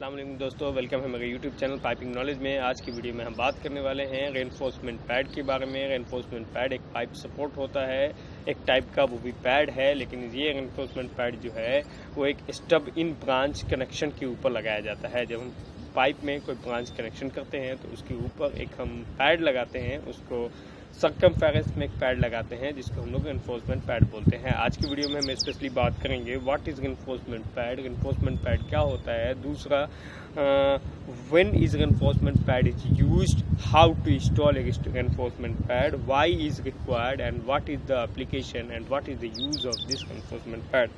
अस्सलाम वालेकुम दोस्तों, वेलकम है मेरे यूट्यूब चैनल पाइपिंग नॉलेज में। आज की वीडियो में हम बात करने वाले हैं रेनफोर्समेंट पैड के बारे में। रेनफोर्समेंट पैड एक पाइप सपोर्ट होता है, एक टाइप का वो भी पैड है, लेकिन ये रेनफोर्समेंट पैड जो है वो एक स्टब इन ब्रांच कनेक्शन के ऊपर लगाया जाता है। जब हम पाइप में कोई ब्रांच कनेक्शन करते हैं तो उसके ऊपर एक हम पैड लगाते हैं, उसको सर्कमफेरेंस में एक पैड लगाते हैं जिसको हम लोग रेनफोर्समेंट पैड बोलते हैं। आज की वीडियो में हम स्पेशली बात करेंगे what is reinforcement pad, reinforcement pad क्या होता है। दूसरा, when is reinforcement pad is used, how to install a reinforcement pad, why is required and what is the application and what is the use of this reinforcement pad.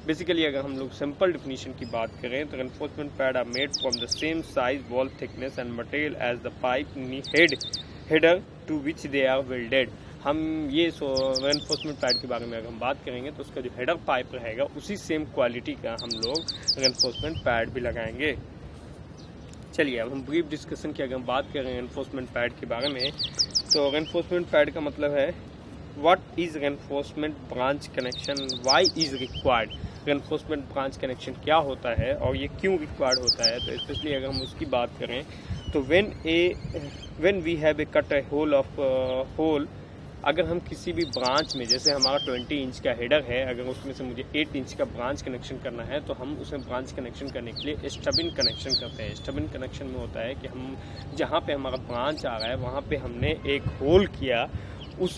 Basically अगर हम लोग simple definition की बात करें तो reinforcement pad are made from the same size, wall thickness and material as the pipe header to which they are welded. हम ये reinforcement pad के बारे में अगर हम बात करेंगे तो उसका जो हेडर पाइप रहेगा उसी सेम क्वालिटी का हम लोग रेनफोर्समेंट पैड भी लगाएंगे। चलिए अब हम ब्रीफ डिस्कशन की अगर हम बात करें रेनफोर्समेंट पैड के बारे में तो रेनफोर्समेंट पैड का मतलब है what is reinforcement branch connection, why is required. Reinforcement branch connection क्या होता है और ये क्यों रिक्वायर्ड होता है। तो स्पेशली अगर हम उसकी बात करें तो when we have a cut a hole of hole, अगर हम किसी भी ब्रांच में, जैसे हमारा 20 इंच का हेडर है, अगर उसमें से मुझे 8 इंच का ब्रांच कनेक्शन करना है तो हम उसमें ब्रांच कनेक्शन करने के लिए स्टबिन कनेक्शन करते हैं। स्टबिन कनेक्शन में होता है कि हम जहाँ पे हमारा ब्रांच आ रहा है वहाँ पे हमने एक होल किया, उस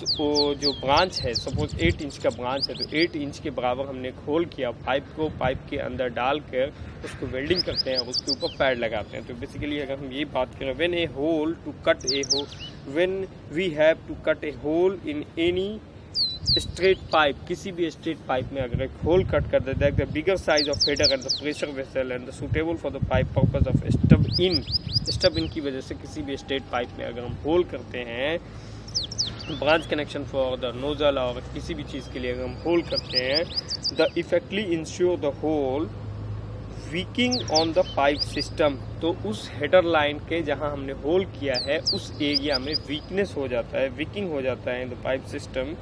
जो ब्रांच है, सपोज 8 इंच का ब्रांच है तो 8 इंच के बराबर हमने एक होल किया, पाइप को पाइप के अंदर डालकर उसको वेल्डिंग करते हैं और उसके ऊपर पैड लगाते हैं। तो बेसिकली अगर हम ये बात करें, when a hole to cut a hole, when we have to cut a hole in any straight pipe, किसी भी स्ट्रेट पाइप में अगर एक होल कट कर देता है, the bigger size of header and the pressure vessel and the suitable for the pipe purpose of stub in की वजह से किसी भी स्ट्रेट पाइप में अगर हम होल करते हैं, branch connection for the nozzle और किसी भी चीज़ के लिए अगर हम होल करते हैं, the effectively ensure the hole weakening on the pipe system. तो उस हेडर लाइन के जहां हमने होल किया है उस एरिया में वीकनेस हो जाता है, वीकिंग हो जाता है in the pipe system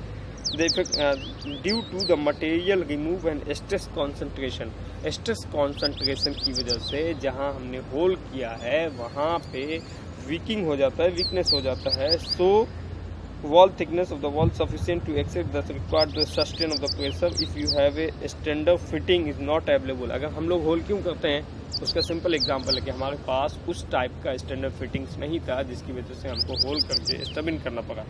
due to the material remove and stress concentration. Stress concentration की वजह से जहां हमने होल किया है वहां पे वीकिंग हो जाता है, वीकनेस हो जाता है। सो wall thickness of the wall sufficient to accept the required the sustain of the pressure if you have a standard fitting is not available। अगर हम लोग होल क्यों करते हैं उसका सिंपल एग्जांपल है कि हमारे पास उस टाइप का स्टैंडर्ड फिटिंग्स नहीं था जिसकी वजह से हमको होल करके स्टबिन करना पड़ा।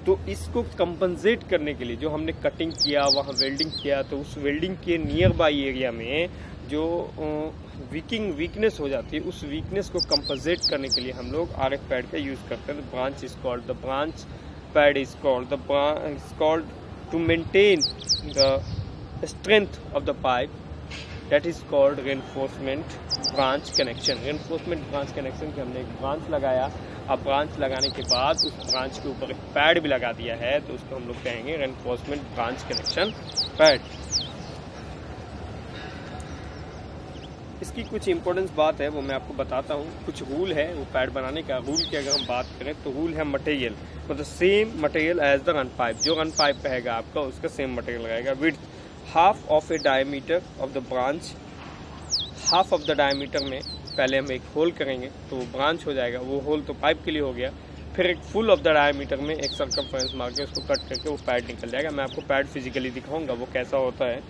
तो इसको कंपनसेट करने के लिए जो हमने कटिंग किया, वहाँ वेल्डिंग किया, तो उस वेल्डिंग के नियर बाई एरिया में जो वीकनेस हो जाती है, उस वीकनेस को कंपनसेट करने के लिए हम लोग RF पैड का यूज़ करते हैं। The branch is called the branch pad is called to maintain the strength of the pipe, that is called reinforcement branch connection। reinforcement branch connection कि हमने एक ब्रांच लगाया, अब ब्रांच लगाने के बाद उस ब्रांच के ऊपर एक पैड भी लगा दिया है तो उसको हम लोग कहेंगे reinforcement branch connection पैड। इसकी कुछ इंपॉर्टेंस बात है वो मैं आपको बताता हूँ। कुछ रूल है वो पैड बनाने का। रूल की अगर हम बात करें तो रूल है मटेरियल, मतलब same material as the run pipe. जो रन पाइप रहेगा आपका उसका सेम मटेरियल रहेगा। Width half of a diameter of the branch, half of the diameter में पहले हम एक होल करेंगे तो वो ब्रांच हो जाएगा, वो होल तो पाइप के लिए हो गया। फिर एक फुल ऑफ द डायमीटर में एक सर्कमफेरेंस मार के उसको कट करके वो पैड निकल जाएगा। मैं आपको पैड फिजिकली दिखाऊंगा वो कैसा होता है।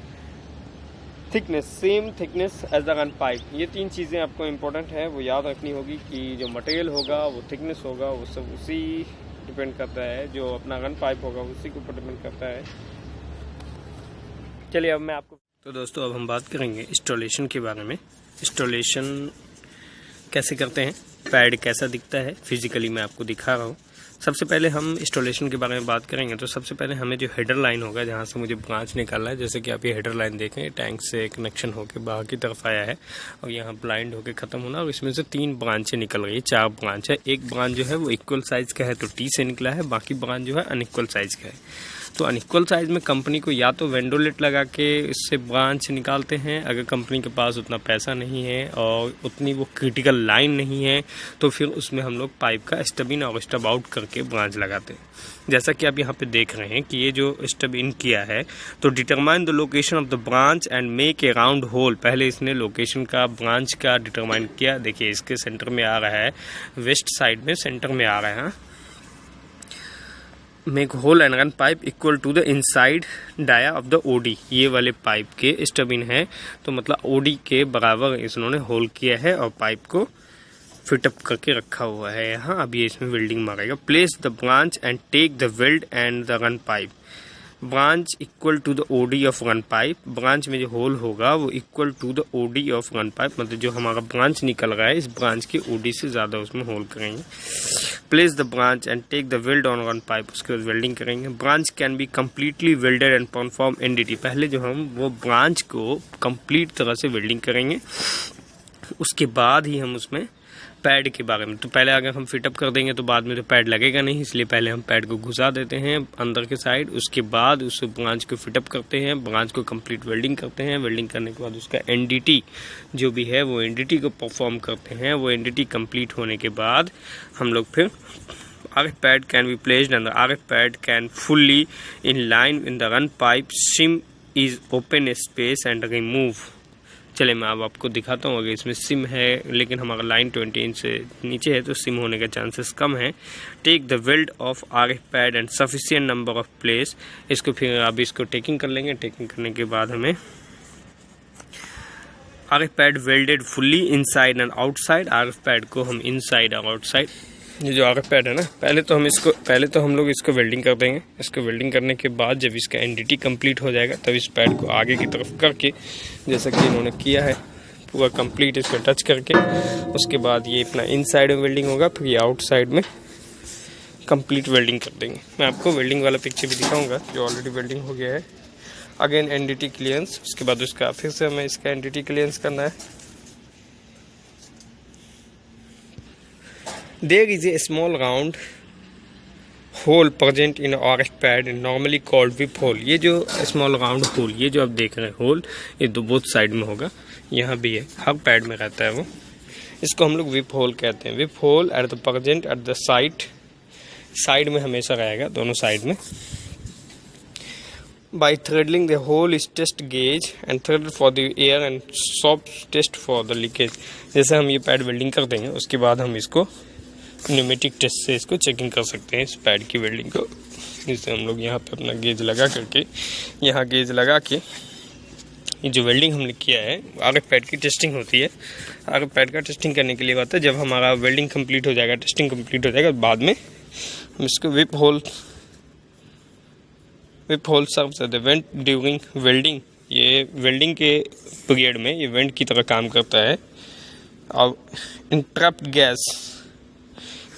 Thickness, same thickness as the run pipe. ये 3 चीज़ें आपको इम्पोर्टेंट है वो याद रखनी होगी कि जो मटेरियल होगा वो थिकनेस होगा, वो सब उसी डिपेंड करता है, जो अपना रन पाइप होगा उसी के ऊपर डिपेंड करता है। चलिए अब मैं आपको, तो दोस्तों अब हम बात करेंगे इंस्टॉलेशन के बारे में। इंस्टॉलेशन कैसे करते हैं, पैड कैसा दिखता है, फिजिकली मैं आपको दिखा रहा हूँ। सबसे पहले हम इंस्टॉलेशन के बारे में बात करेंगे तो सबसे पहले हमें जो हेडर लाइन होगा जहाँ से मुझे ब्रांच निकालना है, जैसे कि आप ये हेडर लाइन देखें, टैंक से कनेक्शन होकर बाहर की तरफ आया है और यहाँ ब्लाइंड होकर ख़त्म होना, और इसमें से 3 ब्रांचें निकल रही है, 4 ब्रांच है। एक ब्रांच जो है वो इक्वल साइज़ का है तो T से निकला है, बाकी ब्रांच जो है अनइक्वल साइज़ का है। तो अनइक्वल साइज़ में कंपनी को या तो वेंडोलेट लगा के इससे ब्रांच निकालते हैं, अगर कंपनी के पास उतना पैसा नहीं है और उतनी वो क्रिटिकल लाइन नहीं है तो फिर उसमें हम लोग पाइप का स्टब इन और स्टब आउट करके ब्रांच लगाते हैं। जैसा कि आप यहाँ पे देख रहे हैं कि ये जो स्टब इन किया है, तो determine the location of the branch and make A round whole. पहले इसने लोकेशन का ब्रांच का डिटरमाइन किया। देखिए इसके सेंटर में आ रहा है, वेस्ट साइड में सेंटर में आ रहा है। Make hole and run pipe equal to the inside dia of the OD. ये वाले पाइप के स्टब इन है, तो मतलब ओडी के बराबर इन्होंने होल किया है और पाइप को फिटअप करके रखा हुआ है यहाँ। अब ये इसमें वेल्डिंग मारेगा। Place the branch and take the weld and the run pipe. Branch equal to the OD of run pipe. Branch में जो होल होगा वो equal to the OD of run pipe, मतलब जो हमारा ब्रांच निकल रहा है इस ब्रांच के ओडी से ज़्यादा उसमें होल करेंगे। Place the branch and take the weld on run pipe. उसके बाद वेल्डिंग करेंगे। Branch can be completely welded and perform NDT. पहले जो हम वो ब्रांच को कंप्लीट तरह से वेल्डिंग करेंगे, उसके बाद ही हम उसमें पैड के बारे में, तो पहले अगर हम फिटअप कर देंगे तो बाद में तो पैड लगेगा नहीं, इसलिए पहले हम पैड को घुसा देते हैं अंदर के साइड। उसके बाद उस ब्रांच को फिटअप करते हैं, ब्रांच को कंप्लीट वेल्डिंग करते हैं। वेल्डिंग करने के बाद उसका एनडीटी जो भी है वो एनडीटी को परफॉर्म करते हैं। वो एनडीटी कंप्लीट होने के बाद हम लोग फिर RF pad can be placed and the RF pad can fully in line in the run pipe. Sim is open space and remove. चले मैं अब आपको दिखाता हूँ। अगर इसमें सिम है लेकिन हमारा लाइन 20 इंच से नीचे है तो सिम होने का चांसेस कम है। Take the weld of RF pad and sufficient number of place. इसको फिर अब इसको टेकिंग कर लेंगे। टेकिंग करने के बाद हमें RF pad welded fully inside and outside. RF pad को हम इनसाइड और आउटसाइड, ये जो RF पैड है ना, पहले तो हम लोग इसको वेल्डिंग कर देंगे। इसको वेल्डिंग करने के बाद जब इसका एनडीटी कंप्लीट हो जाएगा तब इस पैड को आगे की तरफ करके, जैसा कि इन्होंने किया है पूरा कंप्लीट इसको टच करके, उसके बाद ये अपना इनसाइड में वेल्डिंग होगा, फिर ये आउटसाइड में कंप्लीट वेल्डिंग कर देंगे। मैं आपको वेल्डिंग वाला पिक्चर भी दिखाऊंगा जो ऑलरेडी वेल्डिंग हो गया है। अगेन एनडीटी क्लियरेंस, उसके बाद उसका फिर से हमें इसका एनडीटी क्लियरेंस करना है। There is a small round hole present in RF pad normally called whip hole. ये जो small round hole, ये जो आप देख रहे हैं होल, ये दो बोथ साइड में होगा, यहाँ भी है, हर पैड में रहता है वो। इसको हम लोग whip hole कहते हैं। whip hole at the present at the side में हमेशा रहेगा, दोनों साइड में। By threading the hole is test gauge and threaded for the air and soft test for the leakage. जैसे हम ये पैड वेल्डिंग कर देंगे उसके बाद हम इसको न्यूमेटिक टेस्ट से इसको चेकिंग कर सकते हैं इस पैड की वेल्डिंग को। जिससे हम लोग यहाँ पे अपना गेज लगा करके, यहाँ गेज लगा के ये जो वेल्डिंग हमने किया है RF पैड की टेस्टिंग होती है। RF पैड का टेस्टिंग करने के लिए बात है, जब हमारा वेल्डिंग कंप्लीट हो जाएगा, टेस्टिंग कंप्लीट हो जाएगा, बाद में हम इसको whip hole serves as the vent during welding. ये वेल्डिंग के पीरियड में ये वेंट की तरह काम करता है। और इंटरप्ट गैस,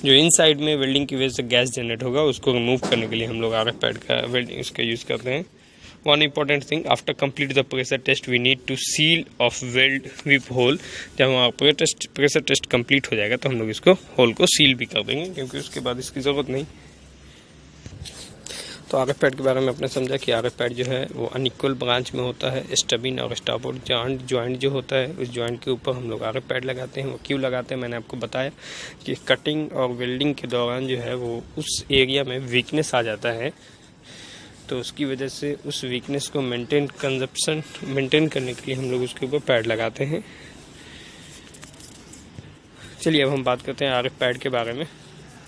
जो इनसाइड में वेल्डिंग की वजह से गैस जनरेट होगा, उसको रिमूव करने के लिए हम लोग RF पैड का वेल्डिंग इसका यूज़ करते हैं। One important thing, after complete the pressure test we need to seal off weld whip hole। जब हमारा प्रेशर टेस्ट कंप्लीट हो जाएगा तो हम लोग इसको होल को सील भी कर देंगे, क्योंकि उसके बाद इसकी ज़रूरत नहीं। तो RF पैड के बारे में आपने समझा कि RF पैड जो है वो अनइक्वल ब्रांच में होता है। स्टबिन और स्टापआउट जॉइंट जो होता है, उस जॉइंट के ऊपर हम लोग RF पैड लगाते हैं। वो क्यों लगाते हैं मैंने आपको बताया कि कटिंग और वेल्डिंग के दौरान जो है वो उस एरिया में वीकनेस आ जाता है, तो उसकी वजह से उस वीकनेस को मेंटेन करने के लिए हम लोग उसके ऊपर पैड लगाते हैं। चलिए अब हम बात करते हैं RF पैड के बारे में,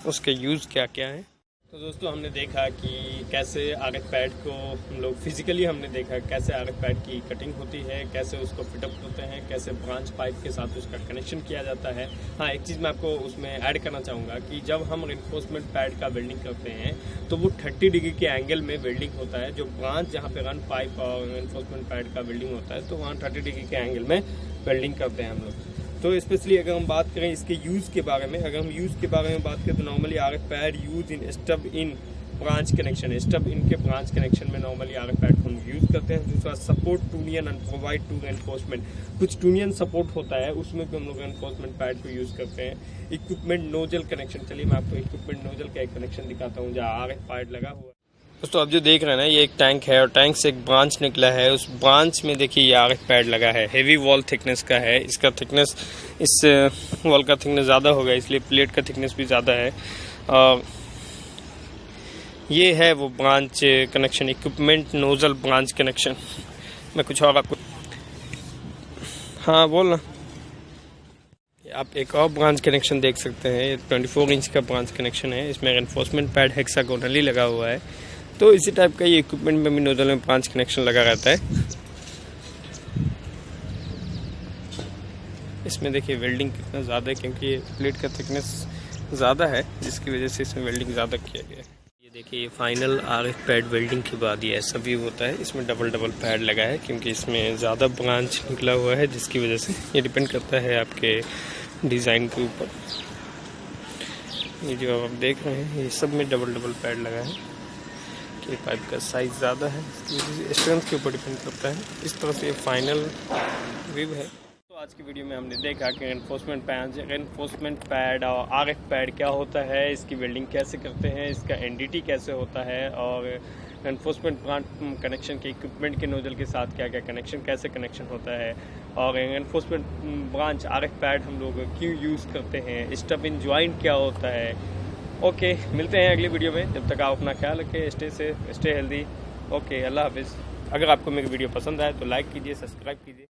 उसके यूज़ क्या क्या है। तो दोस्तों हमने देखा कि कैसे RF पैड को हम लोग फिजिकली हमने देखा कैसे RF पैड की कटिंग होती है, कैसे उसको फिटअप करते हैं, कैसे ब्रांच पाइप के साथ उसका कनेक्शन किया जाता है। हाँ, एक चीज़ मैं आपको उसमें ऐड करना चाहूँगा कि जब हम रेनफोर्समेंट पैड का वेल्डिंग करते हैं तो वो 30 डिग्री के एंगल में वेल्डिंग होता है। जो ब्रांच जहाँ पे रन पाइप और रेनफोर्समेंट पैड का वेल्डिंग होता है तो वहाँ 30 डिग्री के एंगल में वेल्डिंग करते हैं हम लोग। तो स्पेशली अगर हम बात करें इसके यूज़ के बारे में, अगर हम यूज़ के बारे में बात करें तो normally RF pad use in stub in branch connection. Stub in के ब्रांच कनेक्शन में नॉर्मली RF पैड को हम यूज़ करते हैं। दूसरा support trunnion and provide to reinforcement, कुछ टूनियन सपोर्ट होता है उसमें भी हम लोग रेनफोर्समेंट पैड को यूज़ करते हैं। इक्विपमेंट नोजल कनेक्शन, चलिए मैं आपको इक्विपमेंट नोजल का एक कनेक्शन दिखाता हूँ जहाँ RF पैड लगा हुआ है। दोस्तों आप जो देख रहे हैं ना, ये एक टैंक है और टैंक से एक ब्रांच निकला है। उस ब्रांच में देखिए ये आरएफ पैड लगा है, हेवी वॉल थिकनेस का है। इसका थिकनेस, इस वॉल का थिकनेस ज़्यादा होगा, इसलिए प्लेट का थिकनेस भी ज़्यादा है। ये है वो branch connection, equipment nozzle branch connection. मैं कुछ और आपको, हाँ बोल ना। आप एक और ब्रांच कनेक्शन देख सकते हैं, ये 24 इंच का ब्रांच कनेक्शन है। इसमें रेनफोर्समेंट पैड हेक्सागोनली लगा हुआ है। तो इसी टाइप का ये इक्विपमेंट में भी नोजल में ब्रांच कनेक्शन लगा रहता है। इसमें देखिए वेल्डिंग कितना ज़्यादा है, क्योंकि ये प्लेट का थिकनेस ज़्यादा है, जिसकी वजह से इसमें वेल्डिंग ज़्यादा किया गया है। ये देखिए ये फाइनल आरएफ पैड वेल्डिंग के बाद ये ऐसा व्यू होता है। इसमें डबल पैड लगा है, क्योंकि इसमें ज़्यादा ब्रांच निकला हुआ है, जिसकी वजह से ये डिपेंड करता है आपके डिज़ाइन के ऊपर। ये जो आप देख रहे हैं, ये सब में डबल पैड लगा है कि पाइप का साइज़ ज़्यादा है, इसकी वजह से स्ट्रेंथ के ऊपर डिपेंड करता है। इस तरह से ये फाइनल व्यू है। तो आज की वीडियो में हमने देखा कि रेनफोर्समेंट पैड और आरएफ पैड क्या होता है, इसकी वेल्डिंग कैसे करते हैं, इसका एनडीटी कैसे होता है, और रेनफोर्समेंट ब्रांच कनेक्शन के इक्विपमेंट के नोजल के साथ क्या क्या कनेक्शन, कैसे कनेक्शन होता है, और रेनफोर्समेंट ब्रांच आरएफ पैड हम लोग क्यों यूज़ करते हैं, स्टब इन ज्वाइंट क्या होता है। ओके, मिलते हैं अगली वीडियो में। जब तक आप अपना ख्याल रखें, stay safe, stay healthy. Okay, अल्लाह हाफिज़। अगर आपको मेरी वीडियो पसंद आए तो लाइक कीजिए, सब्सक्राइब कीजिए।